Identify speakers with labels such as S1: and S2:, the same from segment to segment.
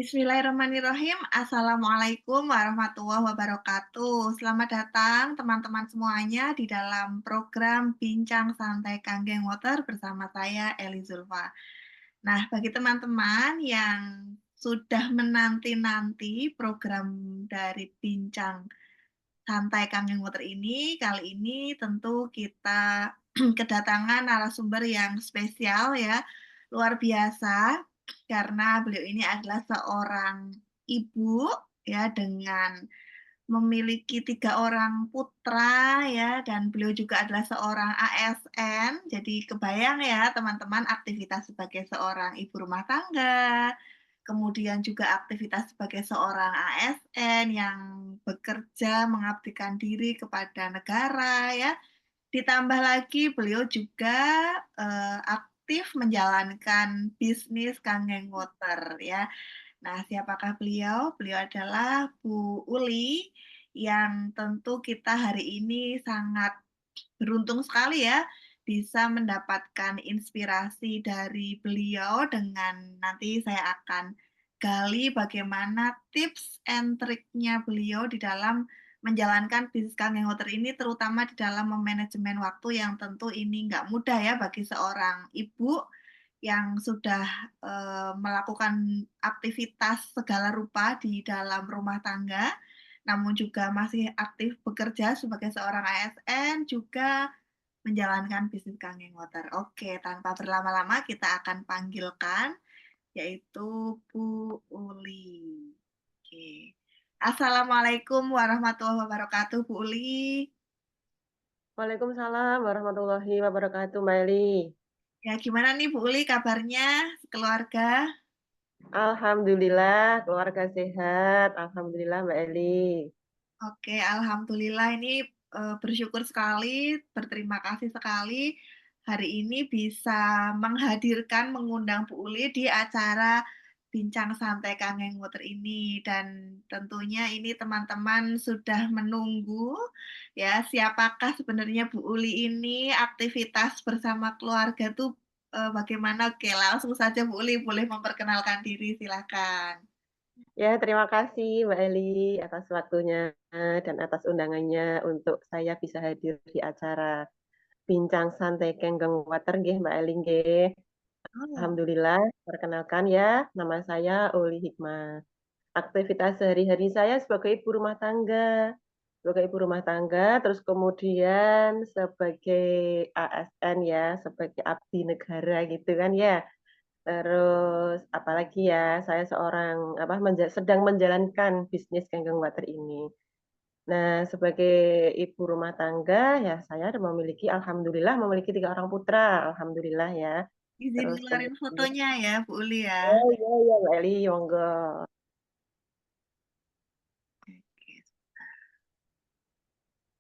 S1: Bismillahirrahmanirrahim. Assalamualaikum warahmatullahi wabarakatuh. Selamat datang teman-teman semuanya di dalam program Bincang Santai Kanggeng Water bersama saya Eli Zulfa. Nah, bagi teman-teman yang sudah menanti-nanti program dari Bincang Santai Kanggeng Water ini, kali ini tentu kita kedatangan narasumber yang spesial ya, luar biasa, karena beliau ini adalah seorang ibu ya dengan memiliki 3 orang putra ya, dan beliau juga adalah seorang ASN. Jadi kebayang ya teman-teman aktivitas sebagai seorang ibu rumah tangga, kemudian juga aktivitas sebagai seorang ASN yang bekerja mengabdikan diri kepada negara ya. Ditambah lagi beliau juga, aktif menjalankan bisnis Kangen Water ya. Nah, siapakah beliau? Beliau adalah Bu Uli, yang tentu kita hari ini sangat beruntung sekali ya, bisa mendapatkan inspirasi dari beliau dengan nanti saya akan gali bagaimana tips and triknya beliau di dalam menjalankan bisnis Kangen Water ini, terutama di dalam memanajemen waktu yang tentu ini nggak mudah ya bagi seorang ibu yang sudah, melakukan aktivitas segala rupa di dalam rumah tangga, namun juga masih aktif bekerja sebagai seorang ASN, juga menjalankan bisnis Kangen Water. Oke, tanpa berlama-lama kita akan panggilkan, yaitu Bu Uli. Oke. Assalamualaikum warahmatullahi wabarakatuh, Bu Uli.
S2: Waalaikumsalam warahmatullahi wabarakatuh, Mbak Eli.
S1: Ya, gimana nih Bu Uli kabarnya, keluarga?
S2: Alhamdulillah keluarga sehat, alhamdulillah Mbak Eli.
S1: Oke, alhamdulillah ini, bersyukur sekali, berterima kasih sekali hari ini bisa menghadirkan, mengundang Bu Uli di acara Bincang Santai Kangen Water ini, dan tentunya ini teman-teman sudah menunggu ya, siapakah sebenarnya Bu Uli ini, aktivitas bersama keluarga tuh, bagaimana? Oke, langsung saja Bu Uli boleh memperkenalkan diri, silakan.
S2: Ya, terima kasih Mbak Eli atas waktunya dan atas undangannya untuk saya bisa hadir di acara Bincang Santai Kenggeng Water nggih, Mbak Eli nggih.
S1: Oh.
S2: Alhamdulillah, perkenalkan ya, nama saya Uli Hikmah. Aktivitas sehari-hari saya sebagai ibu rumah tangga. Sebagai ibu rumah tangga, terus kemudian sebagai ASN ya, sebagai abdi negara gitu kan ya. Terus apalagi ya, saya seorang apa, sedang menjalankan bisnis Kangen Water ini. Nah, sebagai ibu rumah tangga ya saya alhamdulillah memiliki 3 orang putra, alhamdulillah ya.
S1: Izin
S2: Terus
S1: ngeluarin
S2: kemudian
S1: fotonya ya, Bu Uli ya.
S2: oh iya iya Mbak Eli, monggo.
S1: Oke.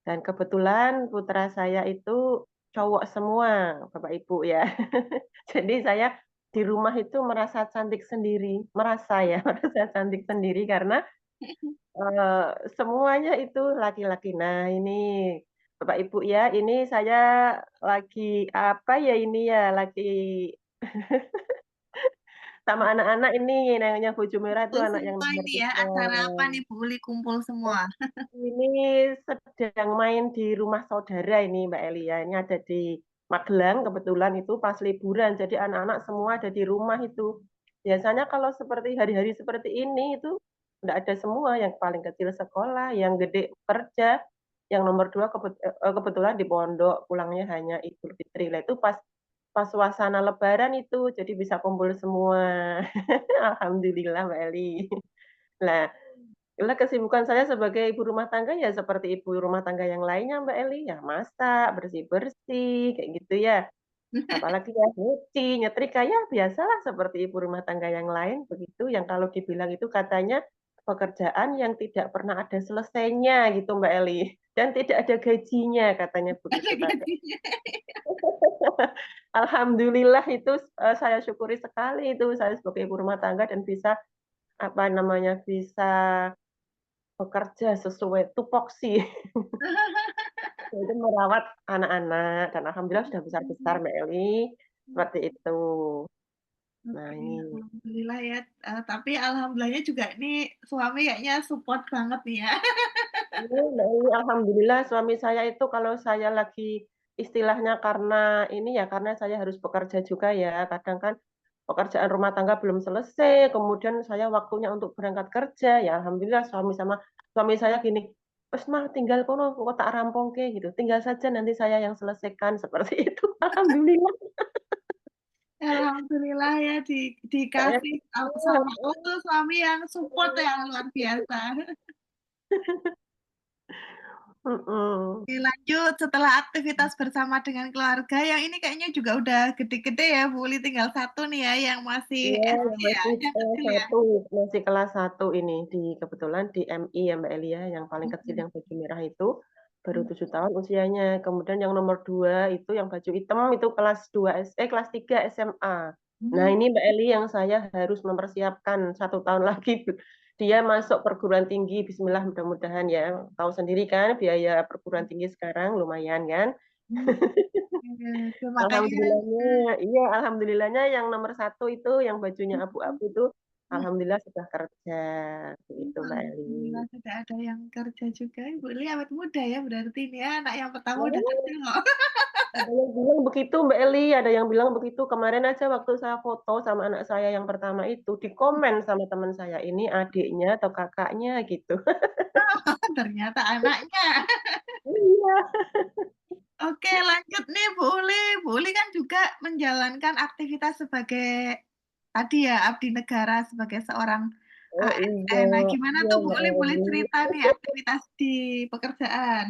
S2: Dan kebetulan putra saya itu cowok semua, Bapak Ibu ya. Jadi saya di rumah itu merasa cantik sendiri, merasa ya, merasa cantik sendiri karena, semuanya itu laki-laki. Nah ini, Bapak Ibu ya, ini saya lagi, apa ya ini ya, lagi sama anak-anak ini, namanya Bojo Merah itu
S1: Kumpul
S2: anak yang
S1: semua
S2: nomor
S1: ini ya,
S2: 3.
S1: acara apa nih Bu Uli kumpul semua?
S2: Ini sedang main di rumah saudara ini Mbak Eli ya, ini ada di Magelang kebetulan itu pas liburan, jadi anak-anak semua ada di rumah itu. Biasanya kalau seperti hari-hari seperti ini itu nggak ada semua, yang paling kecil sekolah, yang gede kerja, yang nomor 2 kebetulan di pondok, pulangnya hanya Idul Fitri. Lah itu pas pas suasana lebaran itu, jadi bisa kumpul semua. Alhamdulillah Mbak Eli. Lah lah kesibukan saya sebagai ibu rumah tangga ya seperti ibu rumah tangga yang lainnya Mbak Eli, ya masak, bersih-bersih, kayak gitu ya. Apalagi ya nyuci, nyetrika, ya biasalah seperti ibu rumah tangga yang lain begitu, yang kalau dibilang itu katanya pekerjaan yang tidak pernah ada selesainya gitu Mbak Eli, dan tidak ada gajinya katanya
S1: Ada
S2: begitu kata.
S1: gajinya.
S2: Alhamdulillah itu, saya syukuri sekali itu saya sebagai ibu rumah tangga dan bisa, apa namanya, bisa bekerja sesuai tupoksi, yaitu merawat anak-anak dan alhamdulillah sudah besar-besar Mbak Eli, seperti itu. Nah
S1: Oke,
S2: ini.
S1: alhamdulillah ya, tapi alhamdulillahnya juga ini suami kayaknya support banget nih ya.
S2: Iya, Mbak, ini alhamdulillah suami saya itu kalau saya lagi istilahnya karena ini ya, karena saya harus bekerja juga ya, kadang kan pekerjaan rumah tangga belum selesai, kemudian saya waktunya untuk berangkat kerja, ya alhamdulillah suami saya gini, "Wes mah tinggal kono engko tak rampungke," gitu, "tinggal saja nanti saya yang selesaikan," seperti itu. Alhamdulillah.
S1: Alhamdulillah ya
S2: Saya
S1: dikasih sama
S2: heeh,
S1: Allah tuh suami yang support yang luar biasa.
S2: mhm.
S1: Oke lanjut, setelah aktivitas bersama dengan keluarga yang ini kayaknya juga udah gede-gede ya Bu Uli, tinggal satu nih ya yang masih
S2: Iya,
S1: SD
S2: yang
S1: ya,
S2: masih
S1: yang
S2: kelas
S1: kecil ya?
S2: 1 masih kelas 1 ini, kebetulan di MI ya, Mbak Eli ya, yang paling kecil
S1: Mhm
S2: yang baju merah itu, baru
S1: mhm
S2: 7 tahun usianya. Kemudian yang nomor 2 itu yang baju hitam itu kelas 2 kelas 3 SMA. Nah
S1: mhm
S2: ini Mbak Eli yang saya harus mempersiapkan 1 tahun lagi dia masuk perguruan tinggi, bismillah mudah-mudahan ya, tahu sendiri kan biaya perguruan tinggi sekarang lumayan kan.
S1: mhm, oke, makanya
S2: Alhamdulillahnya iya, alhamdulillahnya yang nomor 1 itu yang bajunya
S1: mhm
S2: abu-abu itu,
S1: mhm.
S2: alhamdulillah sudah kerja, begitu Mbak
S1: Alhamdulillah
S2: Eli.
S1: sudah ada yang kerja juga. Ibu Li awet muda ya berarti ini ya, anak yang pertama udah
S2: Nah,
S1: kerja loh.
S2: ada yang bilang begitu Mbak Eli, ada yang bilang begitu. Kemarin aja waktu saya foto sama anak saya yang pertama itu, dikomen sama teman saya, "Ini adiknya atau kakaknya?" Gitu.
S1: Ternyata anaknya.
S2: Iya.
S1: Oke lanjut nih Bu Uli. Bu Uli kan juga menjalankan aktivitas sebagai tadi ya, abdi negara sebagai seorang
S2: Oh
S1: ASN.
S2: iya,
S1: Nah gimana
S2: iya
S1: tuh Bu
S2: Mbak
S1: Uli boleh
S2: Eli.
S1: cerita nih aktivitas di pekerjaan?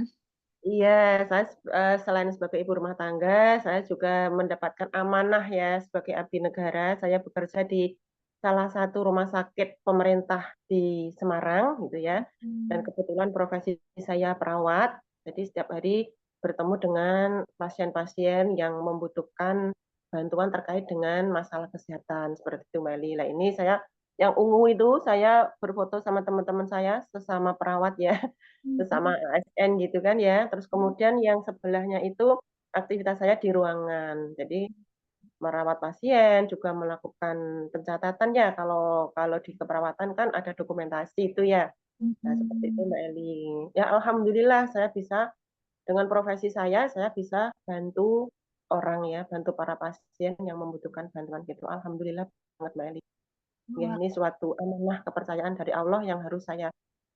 S2: Iya, saya selain sebagai ibu rumah tangga, saya juga mendapatkan amanah ya sebagai abdi negara. Saya bekerja di salah satu rumah sakit pemerintah di Semarang gitu ya. Dan
S1: Hmm.
S2: kebetulan profesi saya perawat, jadi setiap hari bertemu dengan pasien-pasien yang membutuhkan bantuan terkait dengan masalah kesehatan seperti itu, Mbak Li. Nah, ini saya yang ungu itu saya berfoto sama teman-teman saya sesama perawat ya. Sesama
S1: Mhm.
S2: ASN gitu kan ya. Terus kemudian yang sebelahnya itu aktivitas saya di ruangan. Jadi merawat pasien, juga melakukan pencatatan ya kalau kalau di keperawatan kan ada dokumentasi itu ya. Nah seperti itu
S1: Mhm.
S2: Mbak Eli. Ya alhamdulillah saya bisa dengan profesi saya bisa bantu orang ya, bantu para pasien yang membutuhkan bantuan gitu. Alhamdulillah banget Mbak Eli. Ya
S1: Wah.
S2: ini suatu amanah kepercayaan dari Allah yang harus saya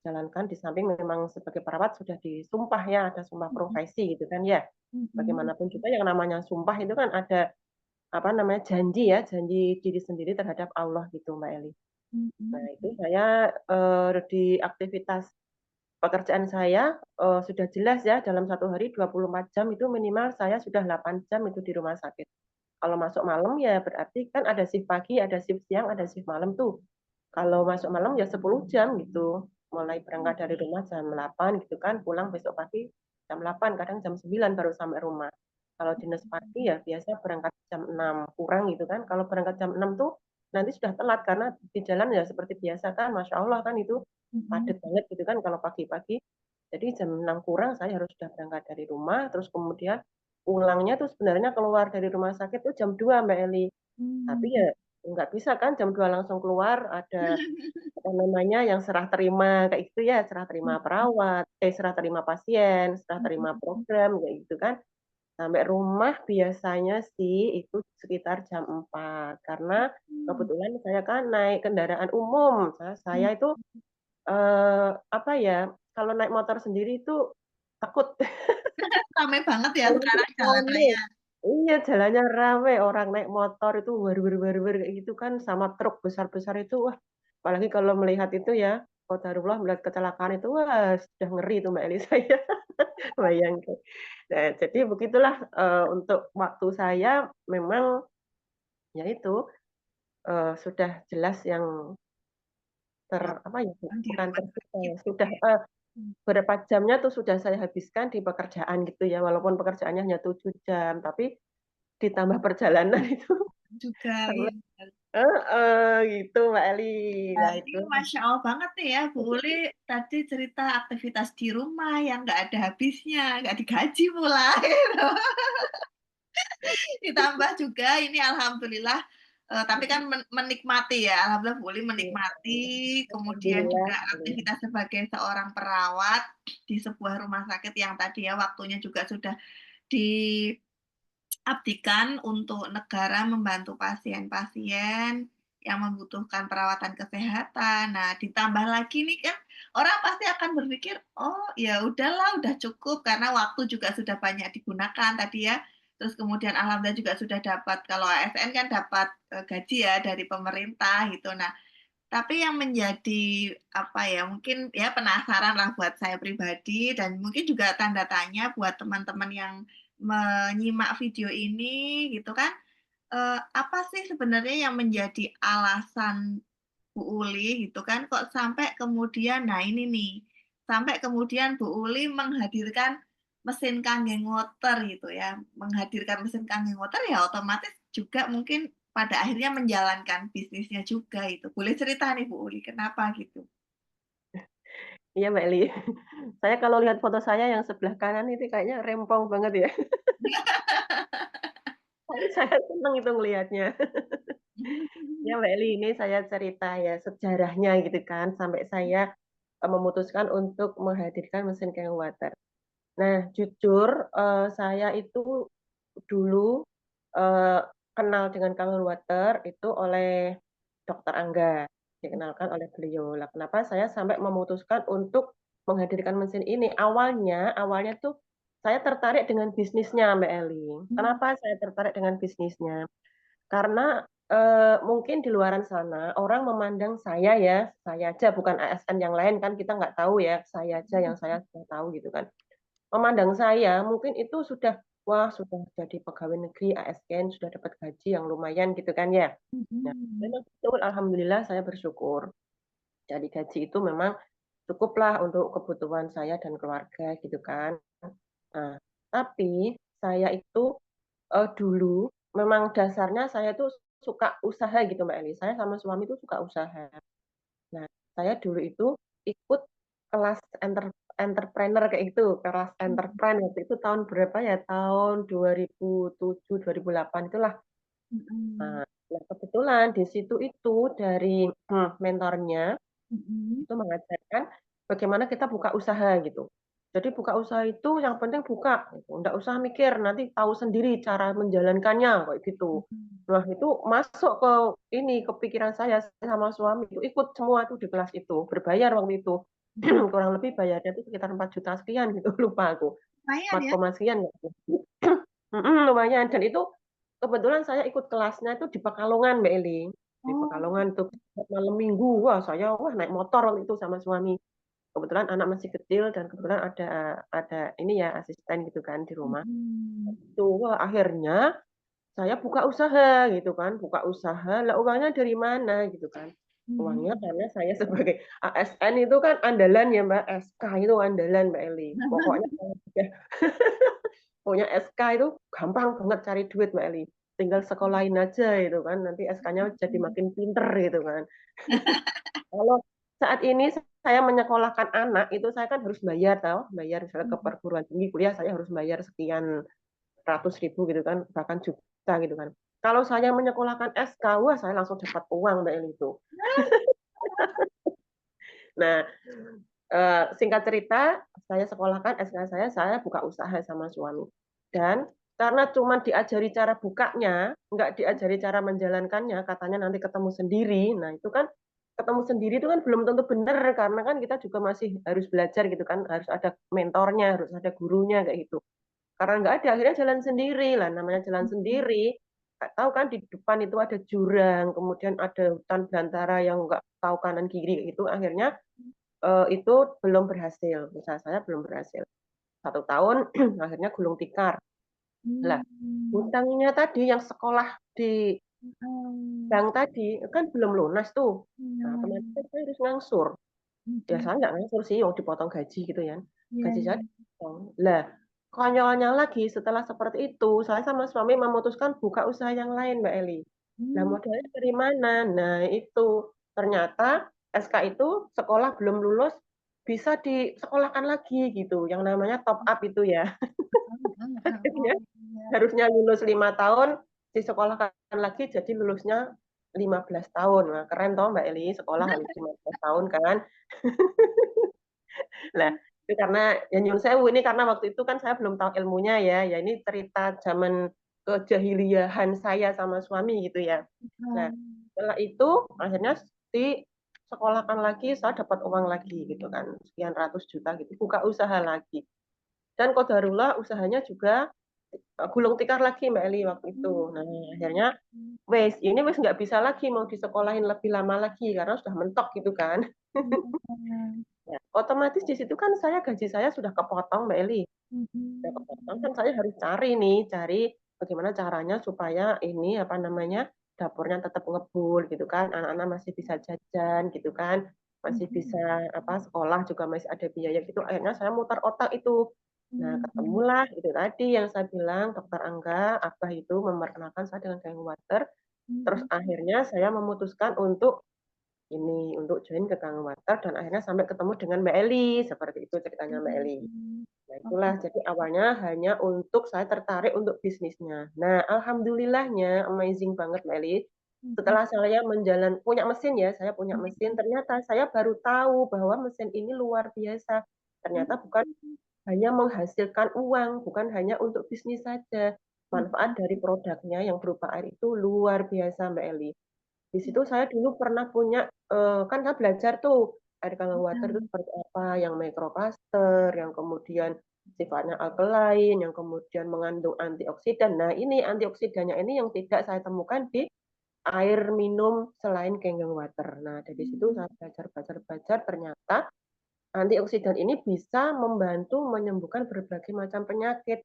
S2: jalankan di samping memang sebagai perawat sudah disumpah ya, ada sumpah
S1: Mhm
S2: profesi gitu kan ya.
S1: mhm
S2: Bagaimanapun juga yang namanya sumpah itu kan ada, apa namanya, janji ya, janji diri sendiri terhadap Allah gitu Mbak Eli. Nah itu
S1: mhm
S2: saya, di aktivitas pekerjaan saya, sudah jelas ya dalam 1 hari 24 jam itu minimal saya sudah 8 jam itu di rumah sakit. Kalau masuk malam ya berarti kan ada shift pagi, ada shift siang, ada shift malam tuh. Kalau masuk malam ya 10 jam gitu, mulai berangkat dari rumah jam 8 gitu kan, pulang besok pagi jam 8, kadang jam 9 baru sampai rumah. Kalau dinas pagi ya biasa berangkat jam 6 kurang gitu kan, kalau berangkat jam 6 tuh nanti sudah telat karena di jalan ya seperti biasa kan, masya Allah kan itu
S1: mhm
S2: padat banget gitu kan kalau pagi-pagi. Jadi jam 6 kurang saya harus sudah berangkat dari rumah, terus kemudian pulangnya tuh sebenarnya keluar dari rumah sakit tuh jam 2 Mbak Eli. Tapi
S1: mhm.
S2: ya nggak bisa kan jam 2 langsung keluar, ada apa namanya, yang serah terima kayak gitu ya, serah terima perawat, serah terima pasien, serah terima
S1: Mhm
S2: program kayak gitu kan. Sampai rumah biasanya sih itu sekitar jam 4 karena
S1: mhm.
S2: kebetulan saya kan naik kendaraan umum. Saya
S1: Mmm,
S2: itu, apa ya, kalau naik motor sendiri itu takut.
S1: rame banget ya
S2: Jalannya
S1: sekarang jalan
S2: rame.
S1: raya.
S2: Iya, jalannya rame, orang naik motor itu kayak gitu kan, sama truk besar-besar itu, wah, apalagi kalau melihat itu ya, qadarullah melihat kecelakaan itu, wah, sudah ngeri itu Mbak Eli saya, bayangkan. Nah, jadi begitulah, untuk waktu saya memang ya itu, sudah jelas yang apa ya,
S1: Di
S2: bukan
S1: rumah
S2: tersita
S1: sakit
S2: ya,
S1: gitu
S2: sudah
S1: ya. Mmm,
S2: berapa jamnya tuh sudah saya habiskan di pekerjaan gitu ya, walaupun pekerjaannya hanya 7 jam, tapi ditambah perjalanan itu
S1: juga
S2: sama
S1: iya bener.
S2: heeh, gitu Mbak Eli.
S1: Nah
S2: Nah
S1: ini
S2: itu
S1: Masya Allah banget nih ya Bu Uli tadi cerita aktivitas di rumah yang nggak ada habisnya, nggak digaji pula gitu. Ditambah juga ini alhamdulillah, tapi kan menikmati ya, alhamdulillah Bu Uli
S2: Iya,
S1: menikmati, kemudian
S2: alhamdulillah
S1: juga
S2: gitu ya.
S1: aktivitas sebagai seorang perawat di sebuah rumah sakit yang tadi ya waktunya juga sudah diabdikan untuk negara membantu pasien-pasien yang membutuhkan perawatan kesehatan. Nah, ditambah lagi nih kan orang pasti akan berpikir, "Oh, ya udahlah, udah cukup," karena waktu juga sudah banyak digunakan tadi ya. Terus kemudian alhamdulillah juga sudah dapat kalau ASN kan dapat, gaji ya dari pemerintah gitu. Nah, tapi yang menjadi, apa ya, mungkin ya penasaran lah buat saya pribadi dan mungkin juga tanda tanya buat teman-teman yang menyimak video ini gitu kan, apa sih sebenarnya yang menjadi alasan Bu Uli gitu kan kok sampai kemudian nah ini nih, sampai kemudian Bu Uli menghadirkan mesin kangen water gitu ya. Menghadirkan mesin kangen water ya otomatis juga mungkin pada akhirnya menjalankan bisnisnya juga itu. Boleh cerita nih Bu Uli kenapa gitu?
S2: Iya, Mbak Eli. Saya kalau lihat foto saya yang sebelah kanan itu kayaknya rempong banget ya. Tapi saya seneng itu ngelihatnya. Ya, Mbak Eli, ini saya cerita ya sejarahnya gitu kan, sampai saya, memutuskan untuk menghadirkan mesin Kangen Water. Nah, jujur, saya itu dulu, eee, kenal dengan Kangen Water itu oleh Dokter Angga, dikenalkan oleh beliau. Lah, kenapa saya sampai memutuskan untuk menghadirkan mesin ini, awalnya tuh saya tertarik dengan bisnisnya, Mbak Eli.
S1: Mmm,
S2: Kenapa saya tertarik dengan bisnisnya? Karena, mungkin di luaran sana orang memandang saya aja bukan ASN yang lain kan kita nggak tahu ya, saya aja yang saya sudah tahu gitu kan. Memandang saya mungkin itu sudah, wah sudah jadi pegawai negeri ASN, sudah dapat gaji yang lumayan gitu kan ya. Nah,
S1: mhm,
S2: memang betul alhamdulillah saya bersyukur. Jadi gaji itu memang cukuplah untuk kebutuhan saya dan keluarga gitu kan. Nah, tapi saya itu dulu memang dasarnya saya tuh suka usaha gitu Mbak Eli, saya sama suami tuh suka usaha. Nah, saya dulu itu ikut kelas entrepreneur kayak gitu, kelas
S1: mhm,
S2: entrepreneur waktu itu tahun berapa ya, tahun 2007, 2008 itulah.
S1: mhm,
S2: Nah, nah kebetulan di situ itu dari, mentornya
S1: mhm,
S2: itu mengajarkan bagaimana kita buka usaha gitu. Jadi buka usaha itu yang penting buka gitu, nggak usah mikir nanti tahu sendiri cara menjalankannya kayak gitu.
S1: mhm,
S2: Nah itu masuk ke ini, ke pikiran saya sama suami itu ikut semua tuh di kelas itu, berbayar waktu itu.
S1: mhm.
S2: Kurang lebih bayarnya itu sekitar 4 juta sekian gitu, lupa aku,
S1: Lumayan
S2: 4
S1: ya?
S2: koma sekian gitu. Lumayan dan itu kebetulan saya ikut kelasnya itu di Pekalongan Mbak Eli, di
S1: Oh,
S2: Pekalongan tuh malam Minggu, wah naik motor waktu itu sama suami. Kebetulan anak masih kecil dan kebetulan ada ini ya asisten gitu kan di rumah.
S1: mhm,
S2: Tuh, wah akhirnya saya buka usaha gitu kan, buka usaha, lah uangnya dari mana gitu kan. Uangnya
S1: mhm.
S2: karena saya sebagai ASN itu kan andalan ya Mbak, SK itu andalan Mbak Eli. Pokoknya kalau udah punya SK itu gampang banget cari duit Mbak Eli. Tinggal sekolahin aja itu kan, nanti SK-nya jadi
S1: Mhm.
S2: makin pinter gitu kan. Kalau saat ini saya menyekolahkan anak, itu saya kan harus bayar toh, bayar misalnya ke
S1: Mhm.
S2: perguruan tinggi kuliah saya harus bayar sekian ratus ribu gitu kan, bahkan juta gitu kan. Kalau saya menyekolahkan SK, wah saya langsung dapat uang Mbak Eli itu. Nah, singkat cerita, saya sekolahkan SK saya buka usaha sama suami. Dan karena cuma diajari cara bukanya, nggak diajari cara menjalankannya, katanya nanti ketemu sendiri. Nah, itu kan ketemu sendiri itu kan belum tentu benar karena kan kita juga masih harus belajar gitu kan, harus ada mentornya, harus ada gurunya kayak gitu. Karena nggak ada, akhirnya jalan sendiri. Lah namanya jalan
S1: Mhm.
S2: sendiri, nggak tahu kan di depan itu ada jurang, kemudian ada hutan belantara yang nggak tahu kanan kiri kayak gitu, akhirnya itu belum berhasil, usaha saya belum berhasil. 1 tahun akhirnya gulung tikar. Lah,
S1: Mmm,
S2: hutangnya tadi yang sekolah di
S1: mhm.
S2: bank tadi, kan belum lunas tuh.
S1: Iya,
S2: Nah, otomatis kan saya harus ngangsur. Ya
S1: mhm.
S2: saya nggak ngangsur sih, wong dipotong gaji gitu kan.
S1: Iya,
S2: Gaji saya
S1: iya.
S2: dipotong. Lah, konyolnya lagi setelah seperti itu, saya sama suami memutuskan buka usaha yang lain, Mbak Eli. Lah
S1: Mmm,
S2: modalnya dari mana? Nah itu, ternyata SK itu sekolah belum lulus bisa disekolahkan lagi gitu, yang namanya top up itu ya.
S1: heeh heeh heeh.
S2: Akhirnya
S1: Oh, iya.
S2: harusnya lulus 5 tahun, disekolahkan lagi jadi lulusnya 15 tahun. Wah, keren toh Mbak Eli, sekolah harus 15 tahun kan. Lah, itu karena ya nyun sewu ini karena waktu itu kan saya belum tahu ilmunya ya, ya ini cerita zaman kejahiliahan saya sama suami gitu ya. Nah,
S1: Mhm.
S2: setelah itu akhirnya disekolahkan lagi, saya dapat uang lagi gitu kan, sekian ratus juta gitu, buka usaha lagi. Dan qadarullah usahanya juga gulung tikar lagi Mbak Eli waktu itu.
S1: Mmm.
S2: Nah, akhirnya wes ini wes nggak bisa lagi mau disekolahin lebih lama lagi karena sudah mentok gitu kan.
S1: Mhm.
S2: Ya, otomatis di situ kan gaji saya sudah kepotong Mbak Eli. Sudah kepotong
S1: Mhm.
S2: kan saya harus cari nih, cari bagaimana caranya supaya ini apa namanya, dapurnya tetap ngebul gitu kan, anak-anak masih bisa jajan gitu kan, masih
S1: Mhm.
S2: bisa apa, sekolah juga masih ada biaya gitu. Akhirnya saya muter otak itu. Nah,
S1: Mhm.
S2: ketemulah itu tadi yang saya bilang Dokter Angga, Abah itu memperkenalkan saya dengan Kangen Water, terus
S1: Mhm.
S2: akhirnya saya memutuskan untuk ini, untuk join ke Kangen Water dan akhirnya sampai ketemu dengan Mbak Eli, seperti itu ceritanya Mbak Eli.
S1: Mhm.
S2: Nah, itulah
S1: Oke.
S2: jadi awalnya hanya untuk saya tertarik untuk bisnisnya. Nah, alhamdulillahnya amazing banget Mbak Eli,
S1: Mhm.
S2: setelah saya punya mesin ya, saya punya mesin,
S1: Mhm.
S2: ternyata saya baru tahu bahwa mesin ini luar biasa. Ternyata bukan
S1: Mmm.
S2: hanya menghasilkan uang, bukan hanya untuk bisnis saja. Manfaat
S1: Mhm.
S2: dari produknya yang berupa air itu luar biasa Mbak Eli. Di
S1: Mhm.
S2: situ saya dulu pernah punya, kan saya belajar tuh air Kangen Water itu
S1: Iya.
S2: seperti apa, yang microplaster, yang kemudian sifatnya alkaline, yang kemudian mengandung antioksidan. Nah, ini antioksidannya ini yang tidak saya temukan di air minum selain Kangen Water. Nah, dari situ
S1: Mmm.
S2: saya belajar, ternyata antioksidan ini bisa membantu menyembuhkan berbagai macam penyakit.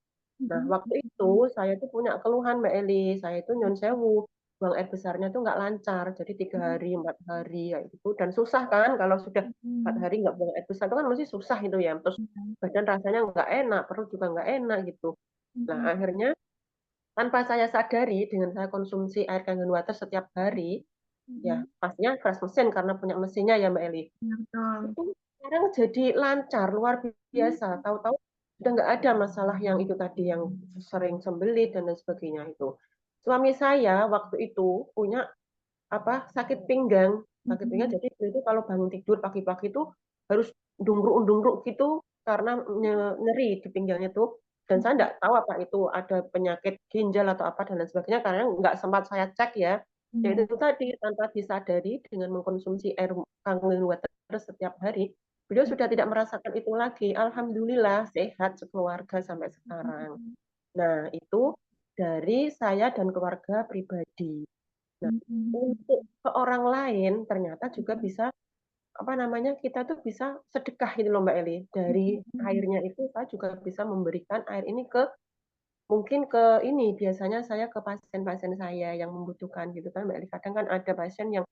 S2: Nah,
S1: Mhm.
S2: waktu itu saya tuh punya keluhan Mbak Eli, saya itu nyun sewu, buang air besarnya tuh nggak lancar, jadi 3
S1: Mhm.
S2: hari, 4 hari, kayak gitu, dan susah kan kalau sudah 4
S1: Mhm.
S2: hari nggak buang air besar itu kan mesti susah itu ya, terus
S1: Iya.
S2: badan rasanya nggak enak, perut juga nggak enak gitu. Nah,
S1: Mhm.
S2: akhirnya tanpa saya sadari dengan saya konsumsi air Kangen Water setiap hari, ya
S1: Mhm.
S2: pastinya fresh mesin karena punya mesinnya ya Mbak Eli.
S1: Iya betul.
S2: Itu sekarang jadi lancar, luar biasa,
S1: Mmm.
S2: tahu-tahu udah nggak ada masalah yang itu tadi, yang sering sembelit dan lain sebagainya itu. Suami saya waktu itu punya apa, sakit pinggang
S1: Mhm.
S2: jadi beliau itu kalau bangun tidur pagi-pagi itu harus ndungruk-ndungruk gitu karena nyeri di pinggangnya tuh, dan saya
S1: Mhm.
S2: nggak tahu apa itu ada penyakit ginjal atau apa dan lain sebagainya karena nggak sempat saya cek ya. Ya
S1: Iya.
S2: itu tadi, tanpa disadari dengan mengkonsumsi air Kangen Water setiap hari, beliau sudah tidak merasakan itu lagi. Alhamdulillah sehat sekeluarga sampai sekarang.
S1: Mhm.
S2: Nah, itu dari saya dan keluarga pribadi. Nah,
S1: Mhm.
S2: untuk ke orang lain ternyata juga
S1: Mhm.
S2: bisa, apa namanya, kita tuh bisa sedekah gitu loh Mbak Eli. Dari
S1: Mhm.
S2: airnya itu saya juga bisa memberikan air ini mungkin ke ini, biasanya saya ke pasien-pasien saya yang membutuhkan gitu kan Mbak Eli. Kadang kan ada pasien yang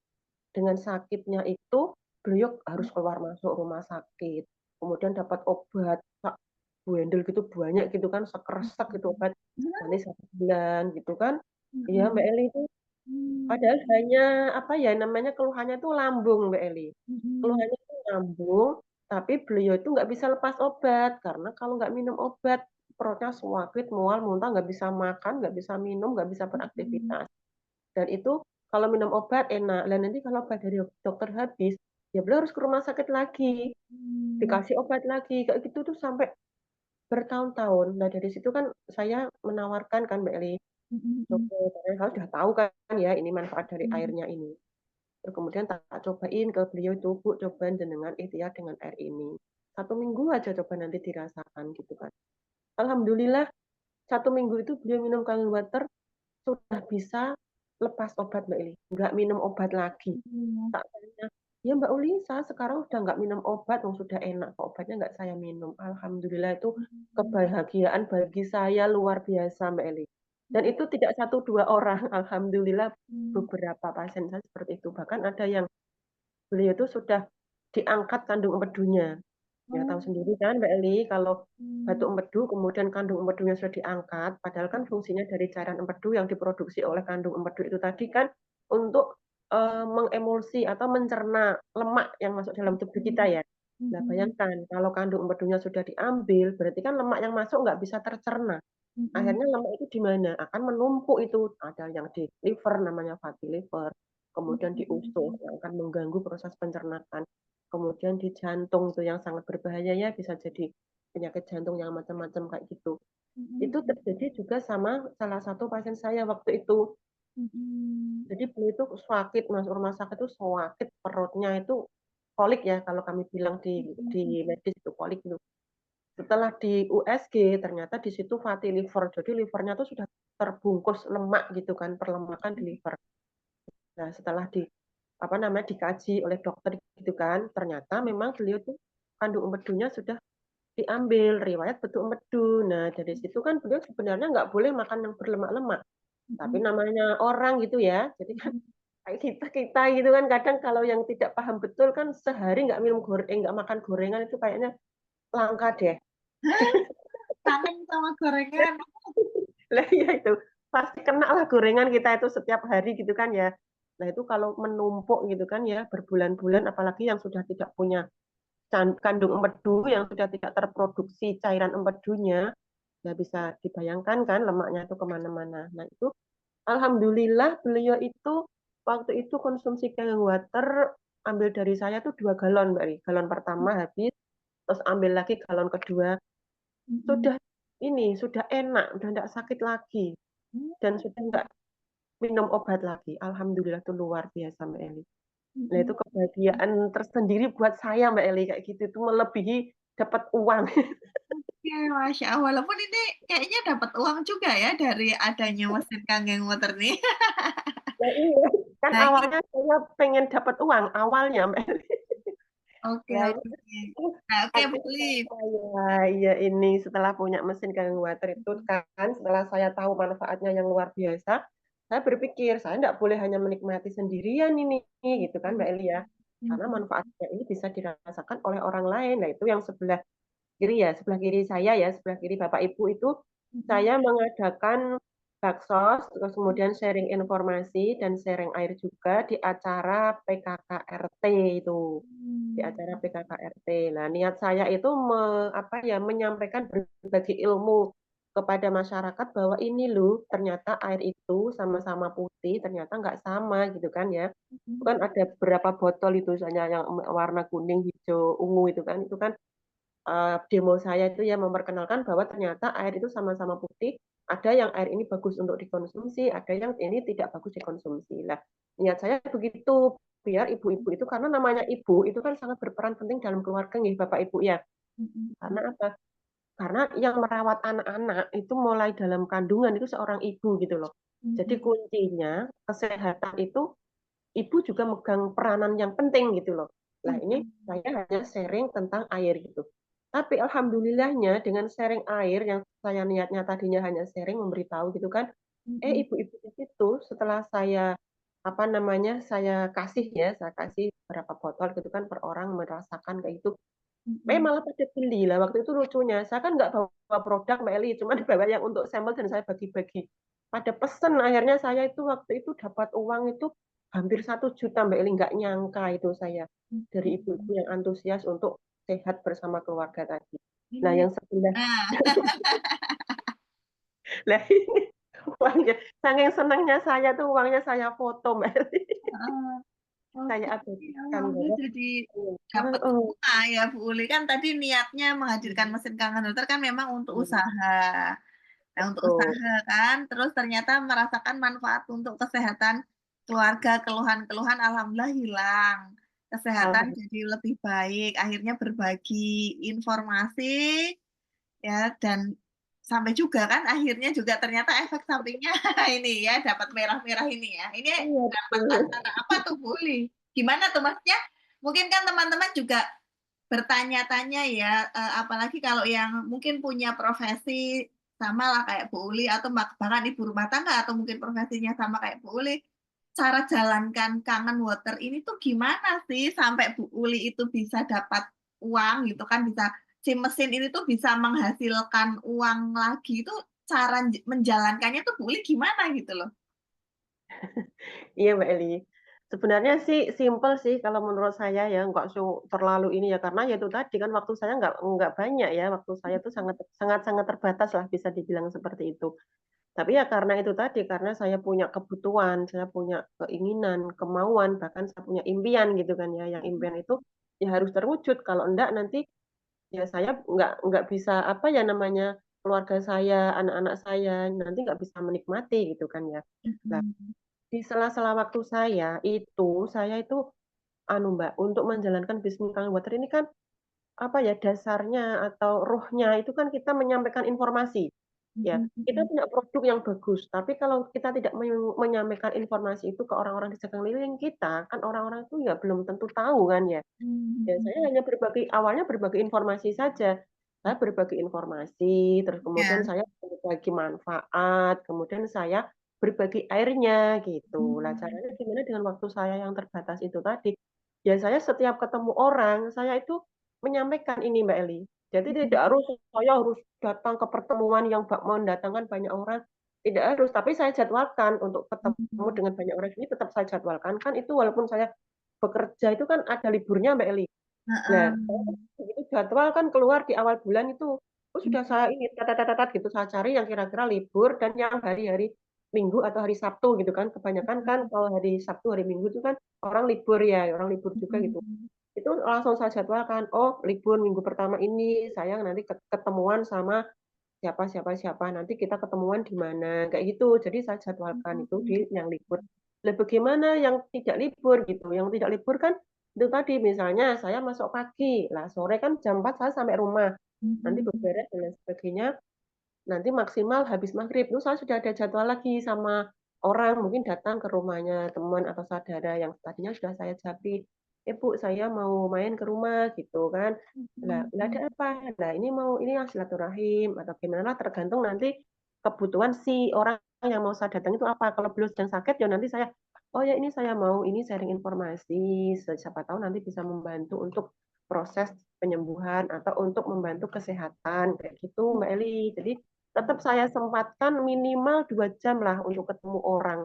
S2: dengan sakitnya itu, beliau harus keluar masuk rumah sakit, kemudian dapat obat sak buendel gitu banyak gitu kan, sekresek gitu obat, nanti 1 bulan gitu kan. Iya Mbak
S1: Mhm.
S2: Eli itu
S1: Mmm.
S2: padahal hanya, apa ya namanya, keluhannya itu lambung Mbak Eli.
S1: Mhm.
S2: Keluhannya itu lambung, tapi beliau itu nggak bisa lepas obat, karena kalau nggak minum obat, perutnya suwakit, mual, muntah, nggak bisa makan, nggak bisa minum, nggak bisa
S1: Mhm.
S2: beraktivitas. Dan itu kalau minum obat enak, lah nanti kalau obat dari dokter habis, ya beliau harus ke rumah sakit lagi,
S1: Mmm.
S2: dikasih obat lagi, kayak gitu tuh sampai bertahun-tahun. Nah dari situ kan saya menawarkan kan Mbak Eli,
S1: Mhm. Mhm.
S2: coba karena saya sudah tahu kan ya ini manfaat dari
S1: Mhm.
S2: airnya ini. Terus kemudian tak cobain ke beliau itu, "Bu, cobain jenengan ikhtiar dengan air ini. 1 minggu aja coba nanti dirasakan," gitu kan. Alhamdulillah 1 minggu itu beliau minum Kangen Water sudah bisa lepas obat Mbak Eli, nggak minum obat lagi.
S1: Iya.
S2: Tak tanya, "Ya Mbak Uli, saya sekarang udah nggak minum obat, wong sudah enak kok obatnya nggak saya minum." Alhamdulillah itu
S1: Mhm.
S2: kebahagiaan bagi saya luar biasa Mbak Eli. Dan
S1: Mhm.
S2: itu tidak 1, 2 orang, alhamdulillah
S1: Mmm.
S2: beberapa pasien saya seperti itu. Bahkan ada yang beliau itu sudah diangkat kandung empedunya. Ya tahu
S1: Oh.
S2: sendiri kan Mbak Eli, kalau
S1: Mmm.
S2: batuk empedu kemudian kandung empedunya sudah diangkat, padahal kan fungsinya dari cairan empedu yang diproduksi oleh kandung empedu itu tadi kan untuk, mengemulsi atau mencerna lemak yang masuk dalam tubuh kita
S1: Mhm.
S2: ya. Nah
S1: Mhm.
S2: bayangkan kalau kandung empedunya sudah diambil, berarti kan lemak yang masuk nggak bisa tercerna.
S1: Mhm.
S2: Akhirnya lemak itu di mana? Akan menumpuk itu, ada yang di liver namanya fatty liver, kemudian di usus yang akan mengganggu proses pencernakan, kemudian di jantung tuh yang sangat berbahaya ya, bisa jadi penyakit jantung yang macam-macam kayak gitu. Itu
S1: Mhm.
S2: terjadi juga sama salah satu pasien saya waktu itu.
S1: Mhm.
S2: Jadi beliau itu sakit, masuk rumah sakit itu sakit perutnya itu kolik ya kalau kami bilang di
S1: Mhm.
S2: medis itu kolik itu. Setelah di USG ternyata di situ fatty liver. Jadi livernya tuh sudah terbungkus lemak gitu kan, perlemakan di liver. Nah, setelah apa namanya dikaji oleh dokter gitu kan, ternyata memang beliau tuh kandung empedunya sudah diambil riwayat betuk empedu. Nah, dari situ kan beliau sebenarnya nggak boleh makan yang berlemak-lemak. Tapi
S1: Mhm.
S2: namanya orang gitu ya, jadi kan
S1: Mhm.
S2: kayak kita gitu kan kadang kalau yang tidak paham betul kan sehari nggak minum goreng, nggak makan gorengan itu kayaknya langka deh.
S1: Kangen sama gorengan.
S2: Lah iya itu, pasti kena lah gorengan kita itu setiap hari gitu kan ya. Nah itu kalau menumpuk gitu kan ya, berbulan-bulan apalagi yang sudah tidak punya kandung empedu, yang sudah tidak terproduksi cairan empedunya, ya bisa dibayangkan kan lemaknya itu kemana-mana. Nah itu alhamdulillah beliau itu waktu itu konsumsi cooling water ambil dari saya tuh 2 galon Mbak Ri. Galon pertama habis, terus ambil lagi galon kedua.
S1: Mhm.
S2: Sudah sudah enak, udah enggak sakit lagi. Dan sudah enggak minum obat lagi. Alhamdulillah itu luar biasa Mbak Eli. Nah itu
S1: Mhm.
S2: kebahagiaan tersendiri buat saya Mbak Eli kayak gitu itu melebihi dapat uang.
S1: Oke, Masya Allah. Walaupun ini kayaknya dapat uang juga ya dari adanya mesin Kangen Water nih.
S2: Nah iya, kan
S1: Nah ini
S2: awalnya saya pengen dapat uang awalnya Mbak Eli.
S1: oke
S2: Nah ini
S1: oke. Nah oke, Bu
S2: akhirnya
S1: Lip.
S2: saya iya ini setelah punya mesin cooling water itu kan setelah saya tahu manfaatnya yang luar biasa, saya berpikir saya tidak boleh hanya menikmati sendirian ini gitu kan Mbak Elia. Karena
S1: Mhm.
S2: manfaatnya ini bisa dirasakan oleh orang lain. Nah, itu yang sebelah kiri ya, sebelah kiri saya ya, sebelah kiri Bapak Ibu itu
S1: Mhm.
S2: saya mengadakan baksos, terus kemudian sharing informasi dan sharing air juga di acara PKKRT itu. Di
S1: Mmm.
S2: acara PKKRT. Nah, niat saya itu apa ya, menyampaikan berbagi ilmu kepada masyarakat bahwa ini loh, ternyata air itu sama-sama putih, ternyata nggak sama gitu kan ya. Itu
S1: Mhm.
S2: kan ada beberapa botol itu misalnya yang warna kuning, hijau, ungu itu kan demo saya itu ya memperkenalkan bahwa ternyata air itu sama-sama putih, ada yang air ini bagus untuk dikonsumsi, ada yang ini tidak bagus dikonsumsi. Lah, niat saya begitu, biar ibu-ibu itu karena namanya ibu itu kan sangat berperan penting dalam keluarga nih Bapak Ibu ya.
S1: Mhm.
S2: Karena apa? Karena yang merawat anak-anak itu mulai dalam kandungan itu seorang ibu gitu loh. Jadi
S1: Mhm.
S2: kuncinya kesehatan itu ibu juga megang peranan yang penting gitu loh. Lah ini
S1: Mhm.
S2: saya hanya sharing tentang air gitu. Tapi alhamdulillahnya dengan sharing air yang saya niatnya tadinya hanya sharing memberitahu gitu kan,
S1: Mhm.
S2: ibu-ibu di situ setelah saya apa namanya saya kasih ya, saya kasih berapa botol gitu kan per orang merasakan kayak gitu.
S1: Mhm.
S2: Malah pada beli lah waktu itu lucunya. Saya kan nggak bawa produk Mbak Eli, cuma bawa yang untuk sampel dan saya bagi-bagi. Pada pesen akhirnya saya itu waktu itu dapat uang itu hampir 1 juta Mbak Eli, nggak nyangka itu saya dari ibu-ibu
S1: Mhm.
S2: yang antusias untuk sehat bersama keluarga tadi. Nah
S1: Ini
S2: yang sebelah,
S1: nah,
S2: lah ini uangnya, saking senangnya saya tuh uangnya saya foto Mbak Eli.
S1: heeh.
S2: Saya
S1: Oke,
S2: abadikan
S1: alhamdulillah
S2: bahwa
S1: jadi dapat
S2: heeh,
S1: bunga ya, Bu Uli. Kan tadi niatnya menghadirkan mesin kangen dokter kan memang untuk usaha. Nah, untuk
S2: betul.
S1: usaha kan, terus ternyata merasakan manfaat untuk kesehatan keluarga, keluhan-keluhan alhamdulillah hilang. Kesehatan
S2: Alhamdulillah.
S1: jadi lebih baik, akhirnya berbagi informasi ya dan sampai juga kan akhirnya juga ternyata efek sampingnya ini ya, dapat merah-merah ini ya. Ini
S2: Iya
S1: manfaat
S2: betul.
S1: karena apa tuh, Bu Uli? Gimana tuh Masnya? Mungkin kan teman-teman juga bertanya-tanya ya, apalagi kalau yang mungkin punya profesi sama lah kayak Bu Uli atau bahkan ibu rumah tangga atau mungkin profesinya sama kayak Bu Uli, cara jalankan Kangen Water ini tuh gimana sih sampai Bu Uli itu bisa dapat uang gitu kan, bisa si mesin ini tuh bisa menghasilkan uang lagi, itu cara menjalankannya tuh Bu Uli gimana gitu loh?
S2: Iya, Mbak Eli. Sebenarnya sih simpel sih kalau menurut saya ya, nggak terlalu ini ya, karena ya itu tadi kan waktu saya nggak banyak ya, waktu saya tuh sangat sangat sangat terbatas lah bisa dibilang seperti itu. Tapi ya karena itu tadi, karena saya punya kebutuhan, saya punya keinginan, kemauan, bahkan saya punya impian gitu kan ya, yang impian itu ya harus terwujud, kalau enggak nanti ya saya nggak bisa, apa ya namanya, keluarga saya, anak-anak saya, nanti nggak bisa menikmati gitu kan ya. Nah,
S1: Mhm.
S2: di sela-sela waktu saya itu anu Mbak, untuk menjalankan bisnis Kang Water ini kan, apa ya, dasarnya atau ruhnya itu kan kita menyampaikan informasi. Ya,
S1: Mhm
S2: kita
S1: mhm.
S2: punya produk yang bagus, tapi kalau kita tidak menyampaikan informasi itu ke orang-orang di sekeliling kita, kan orang-orang itu ya belum tentu tahu kan ya.
S1: Mmm,
S2: Ya
S1: mhm
S2: saya
S1: mhm.
S2: hanya awalnya berbagi informasi saja. Saya berbagi informasi, terus kemudian
S1: Iya.
S2: saya berbagi manfaat, kemudian saya berbagi airnya gitu. Nah,
S1: Mmm,
S2: caranya gimana dengan waktu saya yang terbatas itu tadi, ya saya setiap ketemu orang, saya itu menyampaikan ini Mbak Eli. Jadi
S1: mhm
S2: tidak harus saya harus datang ke pertemuan yang mendatangkan banyak orang, tidak harus, tapi saya jadwalkan untuk ketemu
S1: mhm.
S2: dengan banyak orang ini tetap saya jadwalkan, kan itu walaupun saya bekerja itu kan ada liburnya Mbak Eli. Nah,
S1: Heeh.
S2: saya kan begitu jadwal kan keluar di awal bulan itu sudah
S1: Mhm
S2: saya ini gitu, saya cari yang kira-kira libur dan yang hari-hari Minggu atau hari Sabtu gitu kan. Kebanyakan kan kalau hari Sabtu, hari Minggu itu kan orang libur ya, orang libur juga gitu.
S1: mhm.
S2: Itu langsung saya jadwalkan, oh libur minggu pertama ini saya nanti ketemuan sama siapa siapa siapa, nanti kita ketemuan di mana, kayak gitu. Jadi saya jadwalkan itu di
S1: Mhm.
S2: yang libur. Lah bagaimana yang tidak libur gitu, yang tidak libur kan itu tadi misalnya saya masuk pagi, lah sore kan jam 4 saya sampai rumah, nanti
S1: Mhm mhm.
S2: beberes dan lain sebagainya, nanti maksimal habis maghrib, itu saya sudah ada jadwal lagi sama orang, mungkin datang ke rumahnya teman atau saudara yang tadinya sudah saya japri, "Eh Bu, saya mau main ke rumah," gitu kan. Lah
S1: Mhm
S2: lah ada
S1: mhm.
S2: apa? Lah ini mau ini ya silaturahim atau gimana lah tergantung nanti kebutuhan si orang yang mau saya datang itu apa. Kalau beliau sedang sakit ya nanti saya, "Oh ya ini saya mau ini sharing informasi, siapa tahu nanti bisa membantu untuk proses penyembuhan atau untuk membantu kesehatan," kayak gitu Mbak Eli. Jadi tetap saya sempatkan minimal 2 jam lah untuk ketemu orang.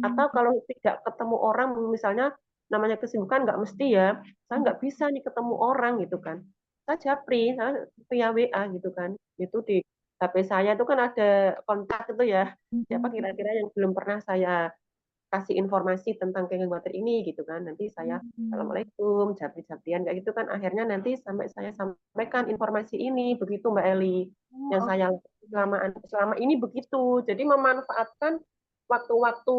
S2: Atau
S1: Mmm,
S2: kalau tidak ketemu orang, misalnya namanya kesibukan nggak mesti ya, saya
S1: mhm
S2: nggak bisa nih ketemu orang gitu kan. Saya japri, saya via WA gitu kan. Itu di HP saya itu kan ada kontak itu ya, siapa
S1: mhm
S2: kira-kira yang belum pernah saya kasih informasi tentang Kenging Water ini gitu kan. Nanti saya
S1: mhm.
S2: assalamualaikum, japri-japrian kayak gitu kan. Akhirnya nanti sampai saya sampaikan informasi ini, begitu Mbak Eli. Yang
S1: Oh,
S2: saya selama ini begitu. Jadi memanfaatkan waktu-waktu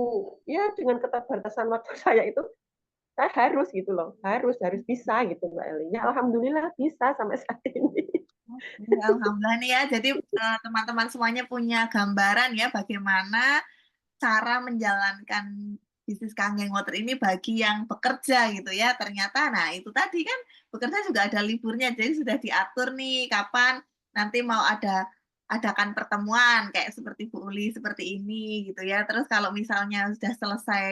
S2: ya dengan keterbatasan waktu saya itu saya harus gitu loh, harus harus bisa gitu Mbak Eli. Ya alhamdulillah bisa sampai saat ini.
S1: oke, alhamdulillah nih ya. Jadi, teman-teman semuanya punya gambaran ya bagaimana cara menjalankan bisnis Kangen Water ini bagi yang bekerja gitu ya. Ternyata nah itu tadi kan bekerja juga ada liburnya, jadi sudah diatur nih kapan nanti mau adakan pertemuan kayak seperti Bu Uli seperti ini gitu ya. Terus kalau misalnya sudah selesai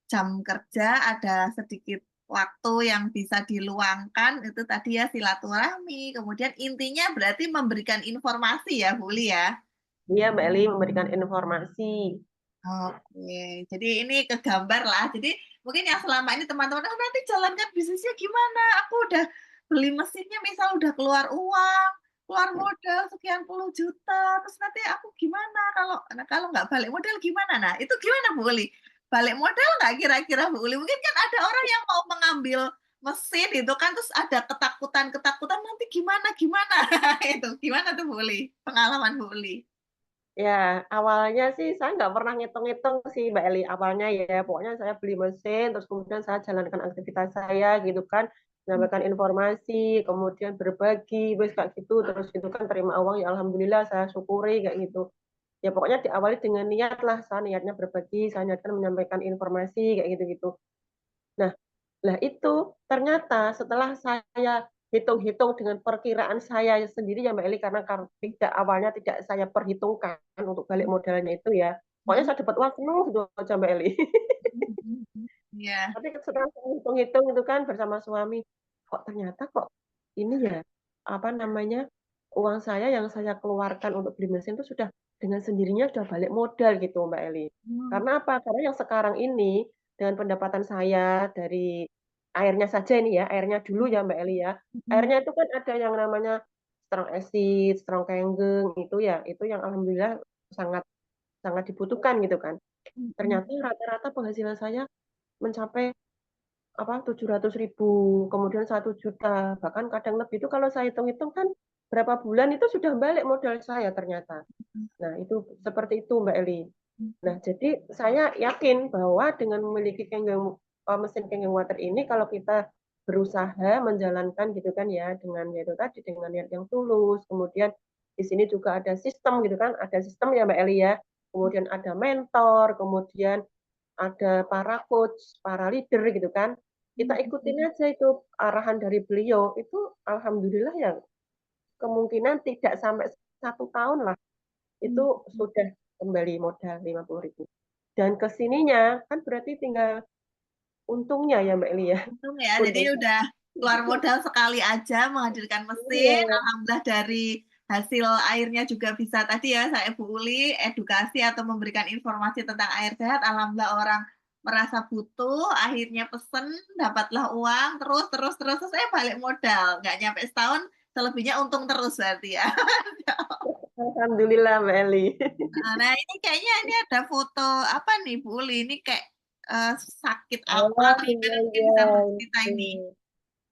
S1: jam kerja ada sedikit waktu yang bisa diluangkan itu tadi ya silaturahmi, kemudian intinya berarti memberikan informasi ya Bu Uli ya?
S2: Iya Mbak Eli memberikan informasi.
S1: Oke, jadi ini kegambar lah. Jadi mungkin yang selama ini teman-teman, "Oh, nanti jalankan bisnisnya gimana? Aku udah beli mesinnya misal udah keluar uang, keluar modal sekian puluh juta, terus nanti aku gimana kalau nggak balik modal gimana?" Nah, itu gimana Bu Uli? Balik modal nggak kira-kira Bu Uli? Mungkin kan ada orang yang mau mengambil mesin itu kan, terus ada ketakutan-ketakutan, "Nanti gimana gimana?" Itu, gimana tuh Bu Uli? Pengalaman Bu Uli?
S2: Ya, awalnya sih saya nggak pernah ngitung-ngitung sih Mbak Eli, awalnya ya, pokoknya saya beli mesin, terus kemudian saya jalankan aktivitas saya gitu kan, menyampaikan informasi, kemudian berbagi, wis kayak gitu, terus gitu kan terima uang, ya alhamdulillah saya syukuri kayak gitu. Ya pokoknya diawali dengan niat lah, saya niatnya berbagi, saya niatkan menyampaikan informasi kayak gitu-gitu. Nah, lah itu ternyata setelah saya hitung-hitung dengan perkiraan saya sendiri ya Mbak Eli, karena tidak awalnya tidak saya perhitungkan untuk balik modalnya itu ya. Pokoknya
S1: Mhm
S2: saya dapat uang penuh gitu aja Mbak Eli.
S1: mhm mhm mhm. Iya.
S2: Tapi setelah saya hitung-hitung itu kan bersama suami, kok ternyata kok ini ya, apa namanya, uang saya yang saya keluarkan untuk beli mesin itu sudah dengan sendirinya sudah balik modal gitu Mbak Eli.
S1: Mmm,
S2: Karena apa? Karena yang sekarang ini dengan pendapatan saya dari airnya saja ini ya, airnya dulu ya Mbak Eli ya.
S1: mhm
S2: Airnya itu kan ada yang namanya Strong Acid, Strong Kangen itu ya, itu yang alhamdulillah sangat sangat dibutuhkan gitu kan.
S1: Mhm.
S2: Ternyata rata-rata penghasilan saya mencapai apa 700.000, kemudian 1 juta, bahkan kadang lebih. Itu kalau saya hitung-hitung kan berapa bulan itu sudah balik modal saya ternyata. Nah, itu seperti itu Mbak Eli. Nah,
S1: Mhm.
S2: jadi saya yakin bahwa dengan memiliki mesin Kangen water ini, kalau kita berusaha menjalankan gitu kan ya, dengan yaitu tadi dengan niat yang tulus, kemudian di sini juga ada sistem gitu kan, ada sistem ya Mbak Eli ya, kemudian ada mentor, kemudian ada para coach, para leader gitu kan. Kita ikutin
S1: Mhm.
S2: aja itu arahan dari beliau, itu alhamdulillah ya kemungkinan tidak sampai 1 tahun lah itu
S1: Mhm.
S2: sudah kembali modal 50.000. Dan kesininya kan berarti tinggal untungnya ya Mbak Eli ya.
S1: Untung ya, jadi
S2: Untung.
S1: udah keluar modal sekali aja menghadirkan mesin,
S2: Iya,
S1: alhamdulillah dari hasil airnya juga bisa tadi ya saya Bu Uli edukasi atau memberikan informasi tentang air sehat, alhamdulillah orang merasa butuh, akhirnya pesen, dapatlah uang, terus terus terus, terus balik modal, nggak nyampe setahun, selebihnya untung terus berarti ya.
S2: alhamdulillah Mbak Eli.
S1: Nah ini kayaknya ini ada foto apa nih Bu Uli, ini kayak, sakit apa
S2: Oh
S1: nih?
S2: iya
S1: Mungkin
S2: iya
S1: bisa bercerita
S2: itu.
S1: ini.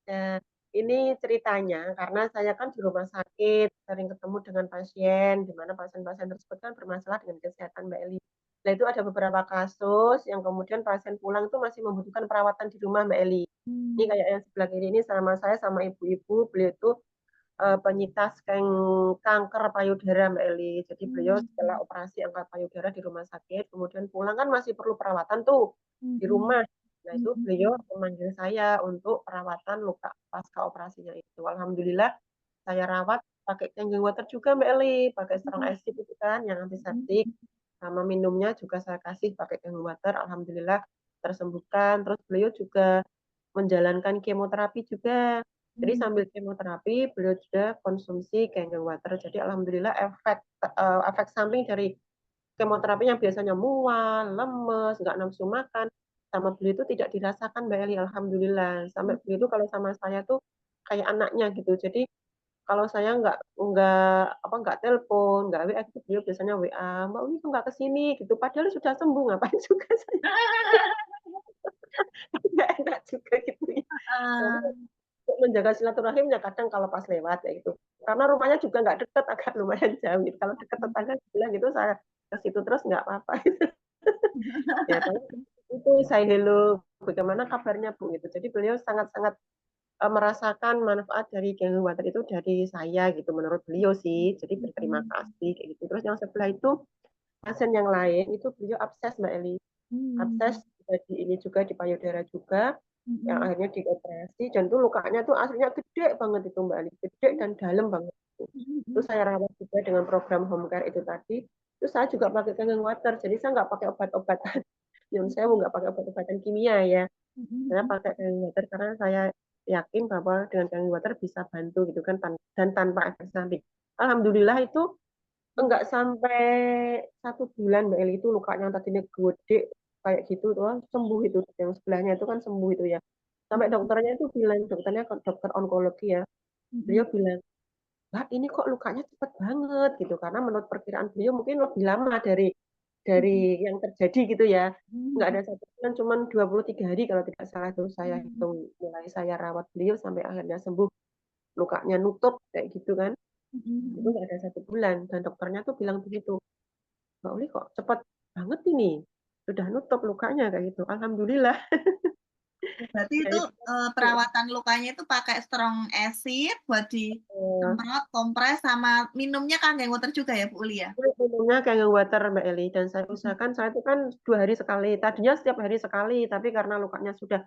S2: Nah, ini ceritanya karena saya kan di rumah sakit sering ketemu dengan pasien, di mana pasien-pasien tersebut kan bermasalah dengan kesehatan Mbak Eli. Nah, itu ada beberapa kasus yang kemudian pasien pulang itu masih membutuhkan perawatan di rumah Mbak Eli. Ini
S1: Mmm.
S2: kayak yang sebelah kiri ini sama saya sama ibu-ibu, beliau itu penyintas kanker payudara Mbak Eli. Jadi beliau setelah
S1: Mmm.
S2: operasi angkat payudara di rumah sakit, kemudian pulang kan masih perlu perawatan tuh di
S1: Mhm.
S2: rumah. Nah itu beliau
S1: Mhm.
S2: memanggil saya untuk perawatan luka pasca operasinya itu. Alhamdulillah saya rawat pakai changing water juga Mbak Eli, pakai strong
S1: Mhm.
S2: acid itu kan yang antiseptik,
S1: Mhm.
S2: sama minumnya juga saya kasih pakai changing water. Alhamdulillah tersembuhkan. Terus beliau juga menjalankan kemoterapi juga. Jadi
S1: Mmm.
S2: sambil kemoterapi beliau juga konsumsi Kangen water. Jadi alhamdulillah efek samping dari kemoterapi yang biasanya mual, lemes, nggak nafsu makan, sama beliau itu tidak dirasakan Mbak Eli, alhamdulillah. Sampai beliau itu kalau sama saya tuh kayak anaknya gitu. Jadi kalau saya nggak telepon, nggak WA gitu, beliau biasanya WA, Mbak Uli kok nggak kesini gitu. Padahal sudah sembuh, ngapain juga saya nggak enak juga gitu ya.
S1: Heeh.
S2: Untuk menjaga silaturahim ya kadang kalau pas lewat ya itu. Karena rumahnya juga nggak deket, agak lumayan jauh gitu. Kalau deket tetangga bilang gitu saya ke situ terus nggak apa-apa. Ya paling itu saya hello, bagaimana kabarnya Bu gitu. Jadi beliau sangat-sangat merasakan manfaat dari Gentle Water itu dari saya gitu menurut beliau sih. Jadi berterima
S1: Mhm.
S2: kasih kayak gitu. Terus yang sebelah itu pasien yang lain itu beliau abses Mbak Eli. Abses
S1: Mmm.
S2: jadi ini juga di payudara juga yang
S1: Mhm.
S2: akhirnya dioperasi dan tuh lukanya tuh aslinya gede banget itu Mbak Ali, gede dan dalam banget itu.
S1: Mhm.
S2: Terus
S1: Mhm.
S2: saya rawat juga dengan program home care itu tadi. Terus saya juga pakai Kangen water, jadi saya nggak pakai obat-obatan. Yang saya
S1: Mhm.
S2: nggak pakai obat-obatan kimia ya. Saya
S1: Mhm.
S2: pakai Kangen water karena saya yakin bahwa dengan Kangen water bisa bantu gitu kan dan tanpa efek samping. Alhamdulillah itu
S1: Mhm.
S2: enggak sampai 1 bulan Mbak Eli itu lukanya yang tadinya gede kayak gitu tuh sembuh itu yang sebelahnya itu kan sembuh itu ya. Sampai
S1: Mhm.
S2: dokternya itu bilang, dokternya dokter onkologi ya, beliau
S1: Mhm.
S2: bilang, "Mbak, ini kok lukanya cepet banget," gitu. Karena menurut perkiraan beliau mungkin lebih lama dari
S1: Mhm.
S2: yang terjadi gitu ya. Nggak
S1: Mhm.
S2: ada 1 bulan, cuman 23 hari kalau tidak salah tuh saya
S1: Mhm.
S2: hitung mulai saya rawat beliau sampai akhirnya sembuh, lukanya nutup kayak gitu kan.
S1: Mhm.
S2: Itu
S1: Mhm.
S2: nggak ada 1 bulan dan dokternya tuh bilang begitu. Mbak Uli kok cepet banget ini, sudah nutup lukanya kayak gitu. Alhamdulillah.
S1: Berarti
S2: Ya
S1: itu,
S2: itu heeh,
S1: perawatan lukanya itu pakai strong acid buat disemprot, kompres, sama minumnya Kangen water juga ya, Bu Uli ya?
S2: minumnya Kangen water Mbak Eli dan saya
S1: Mhm.
S2: usahakan saya itu kan 2 hari sekali, tadinya setiap hari sekali, tapi karena lukanya sudah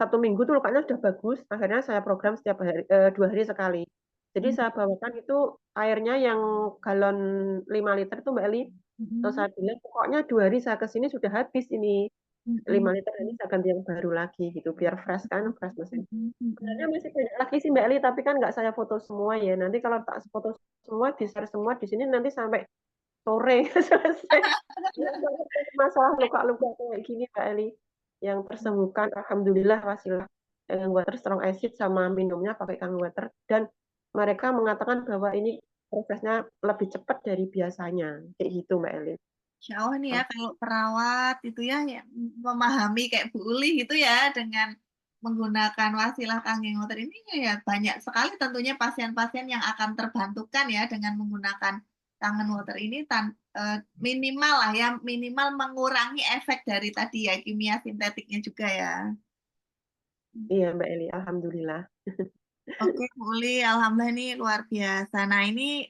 S2: 1 minggu tuh lukanya sudah bagus, akhirnya saya program 2 hari sekali. Jadi
S1: Mmm.
S2: saya bawakan itu airnya yang galon 5 liter tuh Mbak Eli, terus
S1: Mhm.
S2: saya bilang, "Pokoknya 2 hari saya ke sini sudah habis ini, 5
S1: Mhm.
S2: liter ini saya ganti yang baru lagi," gitu, biar fresh kan, fresh mesin.
S1: Mhm.
S2: Sebenarnya
S1: Mhm.
S2: masih banyak lagi sih Mbak Eli, tapi kan nggak saya foto semua ya. Nanti kalau tak foto semua, di-share semua di sini nanti sampai sore nggak selesai. Masalah luka-luka kayak gini Mbak Eli, yang tersembuhkan alhamdulillah wasilah Kangen water strong acid sama minumnya pakai Kangen water dan mereka mengatakan bahwa ini prosesnya lebih cepat dari biasanya, kayak gitu Mbak Eli.
S1: Insya Allah nih ya kalau perawat itu ya, ya memahami kayak Bu Uli gitu ya dengan menggunakan wasilah Kanggeng Water ini ya banyak sekali tentunya pasien-pasien yang akan terbantukan ya dengan menggunakan Kangen Water ini minimal lah ya minimal mengurangi efek dari tadi ya kimia sintetiknya juga ya.
S2: Iya Mbak Eli, alhamdulillah.
S1: Oke, Bu Uli, Alhamdulillah ini luar biasa. Nah, ini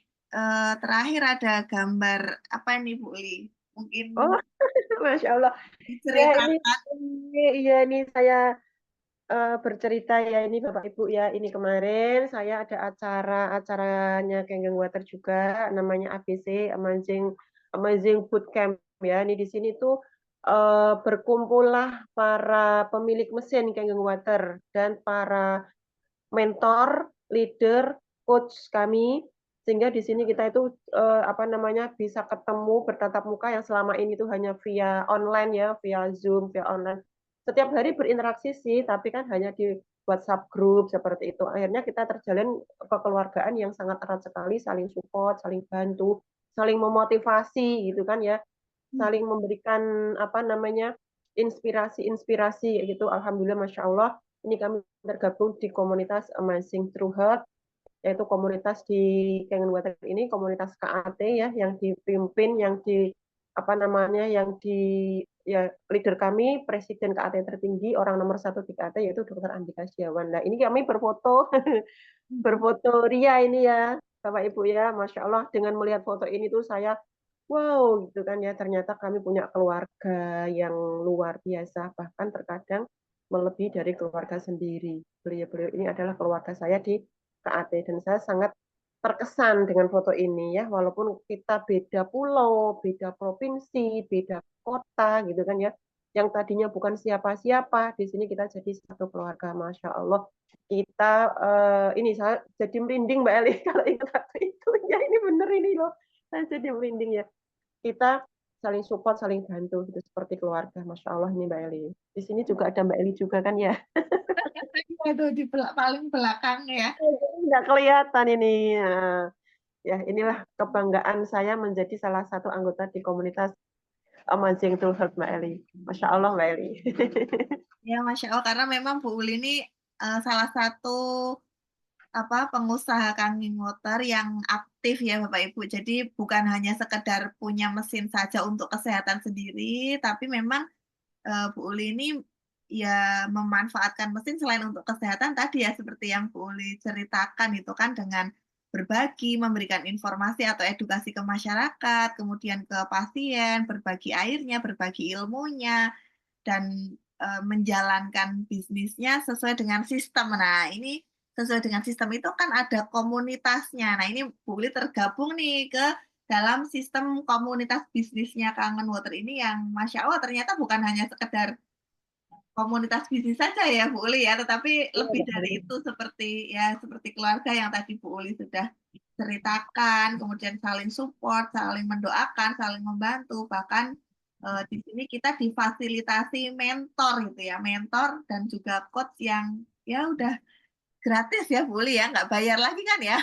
S1: terakhir ada gambar apa nih, Bu Uli? Mungkin
S2: Oh, Masya Allah. Ya
S1: diceritakan.
S2: iya ini saya bercerita ya ini Bapak Ibu ya. Ini kemarin saya ada acaranya Kangen Water juga namanya ABC Amazing Amazing Food Camp ya. Ini di sini tuh berkumpullah para pemilik mesin Kangen Water dan para mentor, leader, coach kami sehingga di sini kita itu apa namanya bisa ketemu bertatap muka yang selama ini tuh hanya via online ya, via Zoom, via online. Setiap hari berinteraksi sih, tapi kan hanya di WhatsApp group seperti itu. Akhirnya kita terjalin kekeluargaan yang sangat erat sekali, saling support, saling bantu, saling memotivasi gitu kan ya, saling memberikan apa namanya inspirasi-inspirasi gitu. Alhamdulillah, masya Allah, ini kami tergabung di komunitas Amazing True Heart, yaitu komunitas di Kangen Water ini komunitas KAT ya, yang dipimpin, yang di apa namanya, yang di ya leader kami presiden KAT tertinggi orang nomor satu di KAT yaitu Dr. Andika Setiawan. Nah ini kami berfoto berfoto ria ini ya Bapak Ibu ya, masya Allah dengan melihat foto ini tuh saya wow gitu kan ya, ternyata kami punya keluarga yang luar biasa, bahkan terkadang melebihi dari keluarga sendiri. Beliau-beliau ini adalah keluarga saya di KAT dan saya sangat terkesan dengan foto ini ya, walaupun kita beda pulau, beda provinsi, beda kota gitu kan ya. Yang tadinya bukan siapa-siapa, di sini kita jadi satu keluarga, masya Allah. Kita ini saya jadi merinding Mbak Eli kalau ingat waktu itu ya, ini bener ini loh, saya jadi merinding ya. Kita saling support, saling bantu gitu seperti keluarga. Masya Allah ini Mbak Eli. Di sini juga ada Mbak Eli juga kan ya.
S1: Itu di paling belakang ya.
S2: Nggak kelihatan ini. Nah, ya inilah kebanggaan saya menjadi salah satu anggota di komunitas Amazing to Heart Mbak Eli. Masya Allah Mbak Eli.
S1: Ya, Masya Allah, karena memang Bu Uli ini salah satu apa pengusaha Kangen Water yang aktif ya Bapak Ibu. Jadi bukan hanya sekedar punya mesin saja untuk kesehatan sendiri, tapi memang Bu Uli ini ya memanfaatkan mesin selain untuk kesehatan tadi ya seperti yang Bu Uli ceritakan itu kan dengan berbagi, memberikan informasi atau edukasi ke masyarakat, kemudian ke pasien, berbagi airnya, berbagi ilmunya, dan menjalankan bisnisnya sesuai dengan sistem. Nah, ini sesuai dengan sistem itu kan ada komunitasnya. Nah, ini Bu Uli tergabung nih ke dalam sistem komunitas bisnisnya Kangen Water ini yang Masya Allah ternyata bukan hanya sekedar komunitas bisnis saja ya Bu Uli ya, tetapi
S2: Iya,
S1: lebih
S2: Mbak
S1: dari
S2: Eli.
S1: itu seperti ya seperti keluarga yang tadi Bu Uli sudah ceritakan, kemudian saling support, saling mendoakan, saling membantu, bahkan di sini kita difasilitasi mentor gitu ya, mentor dan juga coach yang ya udah gratis ya Bu Uli ya, nggak bayar lagi kan ya.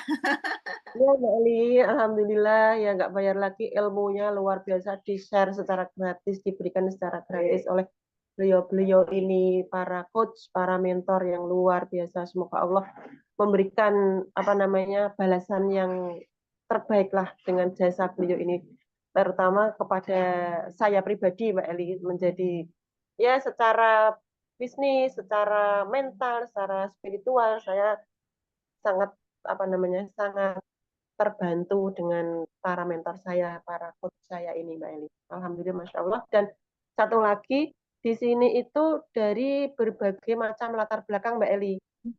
S2: Iya Mbak Eli, Alhamdulillah ya nggak bayar lagi, ilmunya luar biasa di-share secara gratis, diberikan secara gratis oleh beliau-beliau ini, para coach, para mentor yang luar biasa. Semoga Allah memberikan apa namanya balasan yang terbaik lah dengan jasa beliau ini, terutama kepada saya pribadi Mbak Eli, menjadi ya secara bisnis, secara mental, secara spiritual saya sangat apa namanya sangat terbantu dengan para mentor saya, para coach saya ini Mbak Eli. Alhamdulillah, Masya Allah. Dan satu lagi, di sini itu dari berbagai macam latar belakang Mbak Eli.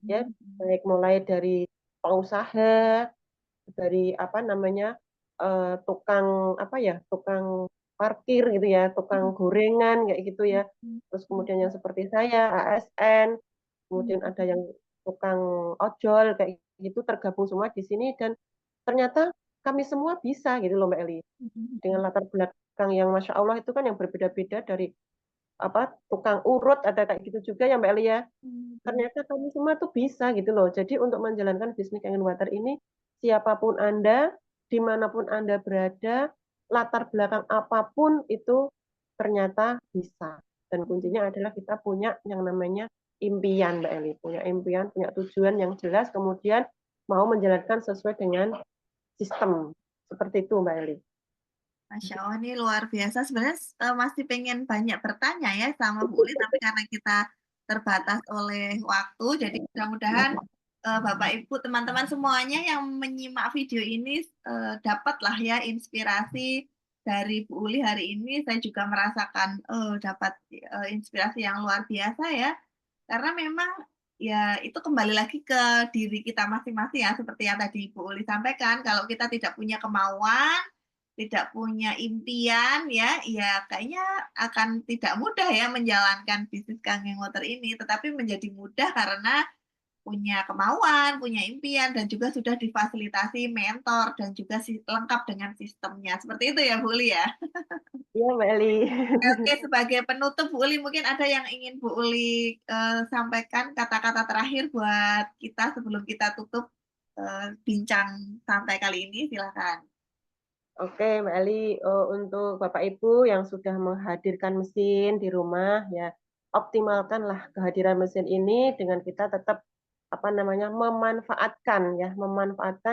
S2: Ya, baik mulai dari pengusaha, dari apa namanya, tukang apa ya, tukang parkir gitu ya, tukang gorengan kayak gitu ya. Terus kemudian yang seperti saya, ASN, kemudian ada yang tukang ojol kayak gitu tergabung semua di sini dan ternyata kami semua bisa gitu loh Mbak Eli, dengan latar belakang yang Masya Allah itu kan yang berbeda-beda dari apa tukang urut ada kayak gitu juga ya Mbak Eli ya, ternyata kami semua tuh bisa gitu loh. Jadi untuk menjalankan bisnis Kangen Water ini siapapun Anda, dimanapun Anda berada, latar belakang apapun itu ternyata bisa. Dan kuncinya adalah kita punya yang namanya impian, Mbak Eli. Punya impian, punya tujuan yang jelas, kemudian mau menjalankan sesuai dengan sistem. Seperti itu, Mbak Eli.
S1: Masya Allah, ini luar biasa. Sebenarnya masih pengen banyak bertanya ya sama Bu Uli, tapi karena kita terbatas oleh waktu, jadi mudah-mudahan Bapak Ibu, teman-teman semuanya yang menyimak video ini dapatlah ya inspirasi dari Bu Uli hari ini. Saya juga merasakan dapat inspirasi yang luar biasa ya, karena memang ya itu kembali lagi ke diri kita masing-masing ya, seperti yang tadi Bu Uli sampaikan. Kalau kita tidak punya kemauan, tidak punya impian ya, ya kayaknya akan tidak mudah ya menjalankan bisnis Kangen Water ini, tetapi menjadi mudah karena punya kemauan, punya impian, dan juga sudah difasilitasi mentor dan juga lengkap dengan sistemnya. Seperti itu ya Bu Uli ya.
S2: Iya, Mbak Eli.
S1: Oke, sebagai penutup Bu Uli mungkin ada yang ingin Bu Uli sampaikan kata-kata terakhir buat kita sebelum kita tutup bincang santai kali ini, silakan.
S2: Oke, Mbak Eli, untuk Bapak Ibu yang sudah menghadirkan mesin di rumah, ya optimalkanlah kehadiran mesin ini dengan kita tetap apa namanya memanfaatkan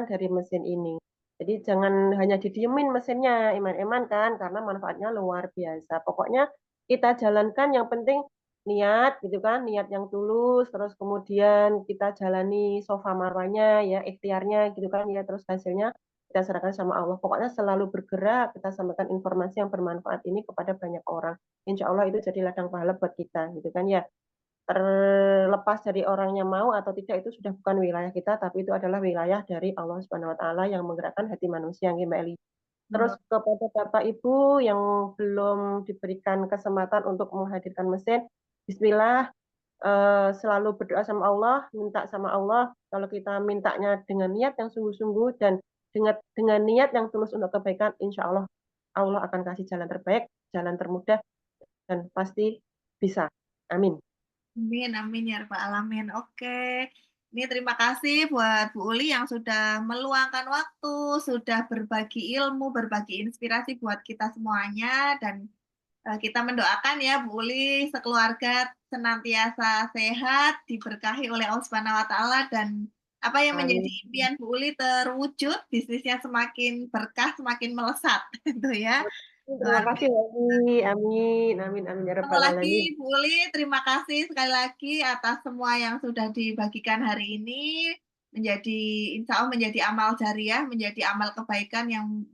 S2: dari mesin ini. Jadi jangan hanya didiemin mesinnya, eman-eman kan, karena manfaatnya luar biasa. Pokoknya kita jalankan, yang penting niat gitu kan, niat yang tulus, terus kemudian kita jalani sofa marwahnya, ya ikhtiarnya gitu kan, ya terus hasilnya kita serahkan sama Allah. Pokoknya selalu bergerak, kita sampaikan informasi yang bermanfaat ini kepada banyak orang. Insya Allah itu jadi ladang pahala buat kita, gitu kan ya. Terlepas dari orangnya mau atau tidak itu sudah bukan wilayah kita, tapi itu adalah wilayah dari Allah Subhanahu Wa Taala yang menggerakkan hati manusia, yang Mbak Eli. Terus kepada Bapak Ibu yang belum diberikan kesempatan untuk menghadirkan mesin, Bismillah, selalu berdoa sama Allah, minta sama Allah. Kalau kita mintanya dengan niat yang sungguh-sungguh dan dengan niat yang tulus untuk kebaikan, insya Allah Allah akan kasih jalan terbaik, jalan termudah, dan pasti bisa. Amin.
S1: Amin, amin ya rabbal alamin. Oke. Ini terima kasih buat Bu Uli yang sudah meluangkan waktu, sudah berbagi ilmu, berbagi inspirasi buat kita semuanya dan kita mendoakan ya Bu Uli sekeluarga senantiasa sehat, diberkahi oleh Allah Subhanahu wa taala dan apa yang menjadi
S2: Amin.
S1: impian Bu Uli terwujud, bisnisnya semakin berkah, semakin melesat gitu ya.
S2: Terima
S1: Luar
S2: kasih, Wali. Amin. Amin. Amin. Ya
S1: Ketemu
S2: Rabbal
S1: lagi
S2: Alamin.
S1: Bu Uli, terima kasih sekali lagi atas semua yang sudah dibagikan hari ini. Menjadi insya Allah menjadi amal jariah, menjadi amal kebaikan yang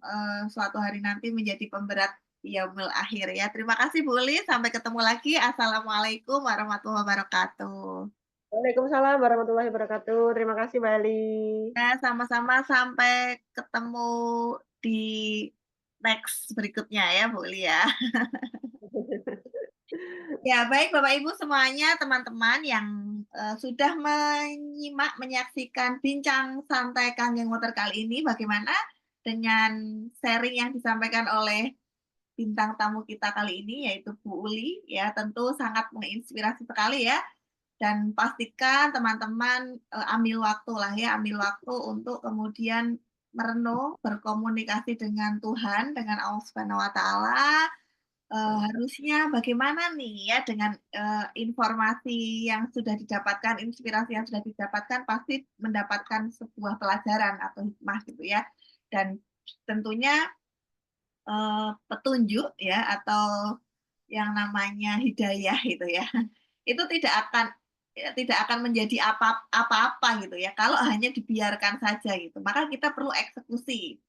S1: suatu hari nanti menjadi pemberat yaumil akhir ya. Terima kasih Bu Uli, sampai ketemu lagi. Assalamualaikum warahmatullahi wabarakatuh.
S2: Waalaikumsalam warahmatullahi wabarakatuh. Terima kasih, Bali.
S1: Ya, sama-sama sampai ketemu di next berikutnya ya Bu Uli ya. Ya, baik Bapak Ibu semuanya, teman-teman yang sudah menyaksikan bincang santai Kangen Water kali ini, bagaimana dengan sharing yang disampaikan oleh bintang tamu kita kali ini, yaitu Bu Uli, ya tentu sangat menginspirasi sekali ya. Dan pastikan teman-teman ambil waktu lah ya, ambil waktu untuk kemudian merenung, berkomunikasi dengan Tuhan, dengan Allah Subhanahu Wa Taala, harusnya bagaimana nih ya dengan, informasi yang sudah didapatkan, inspirasi yang sudah didapatkan pasti mendapatkan sebuah pelajaran atau hikmah gitu ya. Dan tentunya, petunjuk ya atau yang namanya hidayah gitu ya, itu tidak akan menjadi apa-apa gitu ya kalau hanya dibiarkan saja gitu. Maka kita perlu eksekusi.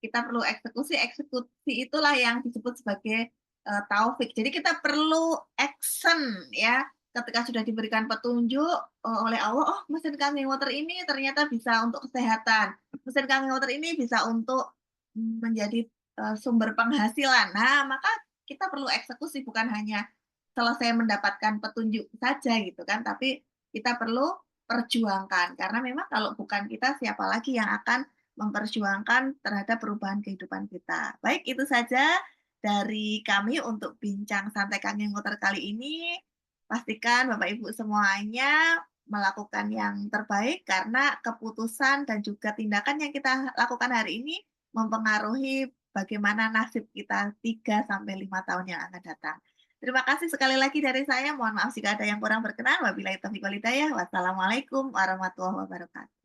S1: Kita perlu eksekusi, eksekusi itulah yang disebut sebagai, taufik. Jadi kita perlu action ya, ketika sudah diberikan petunjuk, oleh Allah, "Oh mesin Kangen Water ini ternyata bisa untuk kesehatan, mesin Kangen Water ini bisa untuk, menjadi, sumber penghasilan." Nah, maka kita perlu eksekusi, bukan hanya selesai mendapatkan petunjuk saja gitu kan, tapi kita perlu perjuangkan. Karena memang kalau bukan kita, siapa lagi yang akan memperjuangkan terhadap perubahan kehidupan kita. Baik, itu saja dari kami untuk bincang santai Kangen Muter kali ini. Pastikan Bapak Ibu semuanya melakukan yang terbaik karena keputusan dan juga tindakan yang kita lakukan hari ini mempengaruhi bagaimana nasib kita 3 sampai 5 tahun yang akan datang. Terima kasih sekali lagi dari saya, mohon maaf jika ada yang kurang berkenan. Wabillahi taufiq wal hidayah. Wassalamualaikum warahmatullahi wabarakatuh.